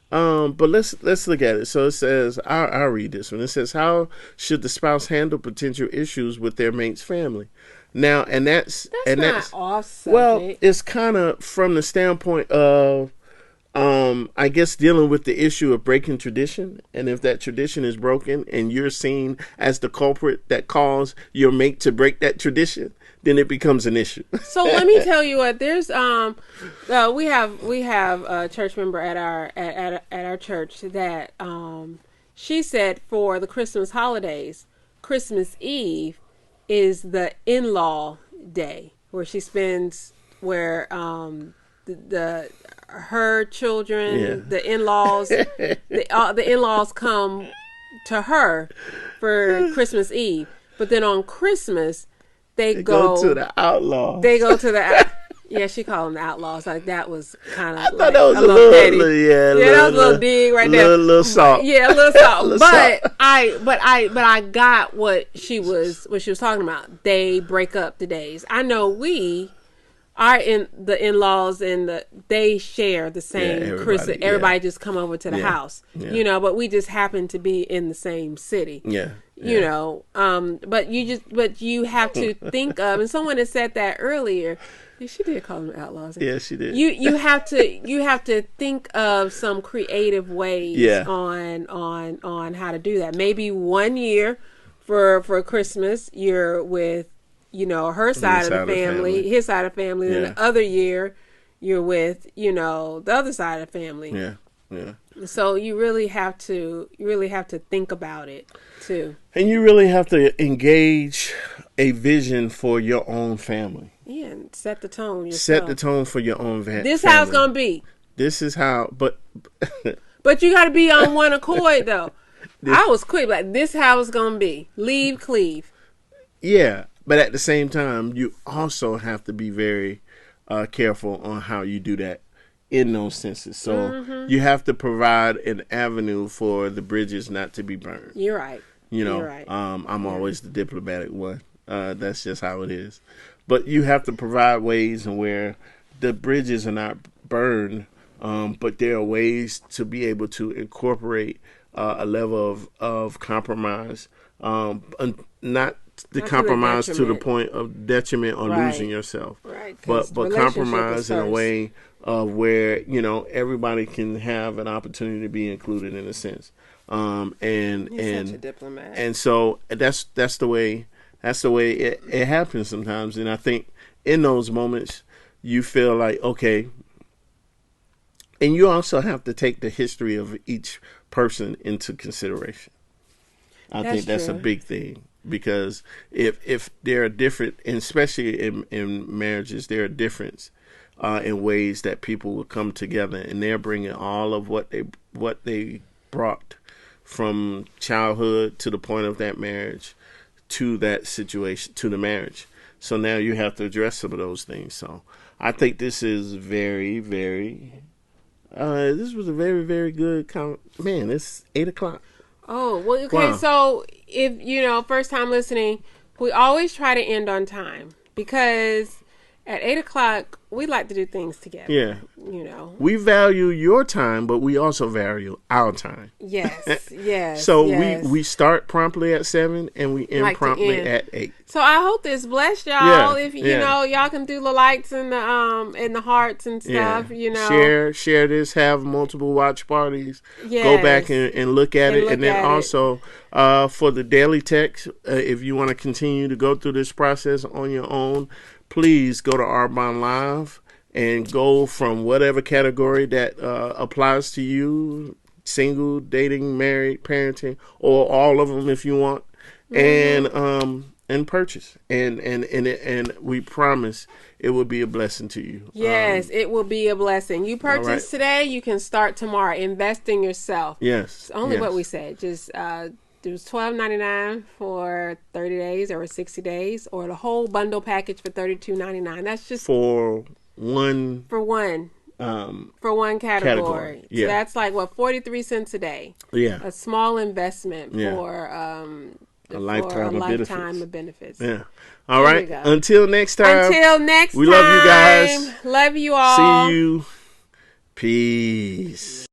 But let's look at it. So it says, I'll read this one. It says, how should the spouse handle potential issues with their mate's family? Now, that's not
off subject.
Well, it's kind of from the standpoint of, I guess, dealing with the issue of breaking tradition. And if that tradition is broken and you're seen as the culprit that caused your mate to break that tradition, then it becomes an issue.
So let me tell you what, there's we have a church member at our church that she said for the Christmas holidays, Christmas Eve is the in-law day where she spends her children, the in-laws, the in-laws come to her for Christmas Eve, but then on Christmas they go
to the outlaws.
They go to the yeah, she called them the outlaws. Like that was kind of.
I thought that was a little
that was a little dig right there.
Little salt.
Yeah, a little salt. But I got what she was talking about. They break up the days. I know we are the in-laws and they share the same Christmas. Everybody just come over to the house, but we just happen to be in the same city.
Yeah.
You know, but you have to think of, and someone had said that earlier. She did call them outlaws.
Yeah, she did.
You have to think of some creative ways on how to do that. Maybe one year for Christmas you're with her side of the family, his side of the family, and the other year you're with the other side of the family.
Yeah. Yeah.
So you really have to think about it too.
And you really have to engage a vision for your own family.
Yeah, and set the tone yourself.
Set the tone for your own
This
family.
how it's gonna be.
This is how, but
you got to be on one accord though. I was quick, like this how it's gonna be. Leave, cleave.
Yeah, but at the same time, you also have to be very careful on how you do that in those senses. So you have to provide an avenue for the bridges not to be burned.
You're right.
You're right. I'm always the diplomatic one. That's just how it is. But you have to provide ways in where the bridges are not burned, but there are ways to be able to incorporate a level of compromise, not the compromise to the point of detriment or losing yourself, but compromise in a way of where everybody can have an opportunity to be included in a sense, and
such a diplomat.
And so that's the way it happens sometimes. And I think in those moments you feel like, okay, and you also have to take the history of each person into consideration. I think that's a big thing, because if there are different, and especially in marriages, there are difference in ways that people will come together, and they're bringing all of what they brought from childhood to the point of that marriage to that situation, to the marriage. So now you have to address some of those things. So I think this is very, very, this was a very, very good man, it's 8:00.
Oh, well, okay. Wow. So if, first time listening, we always try to end on time, because at 8:00, we like to do things together.
Yeah.
You know.
We value your time, but we also value our time.
Yes, yes.
So
yes.
we start promptly at 7 and we end promptly at 8.
So I hope this blessed y'all. If you know, y'all can do the likes and the hearts and stuff. You know,
share this. Have multiple watch parties. Yes. Go back and look at it, and then also for the daily text, if you want to continue to go through this process on your own, please go to Ourbondlive and go from whatever category that applies to you: single, dating, married, parenting, or all of them if you want, and purchase. And we promise it will be a blessing to you.
Yes, it will be a blessing. You purchase today, you can start tomorrow. Invest in yourself.
Yes,
it's only what we said. Just it was $12.99 for 30 days or 60 days, or the whole bundle package for $32.99. That's just
for one
category. Yeah. So that's like 43 cents a day.
Yeah.
A small investment for
a lifetime
of benefits.
Yeah. All right. Until next time.
We
love you guys.
Love you all.
See you. Peace.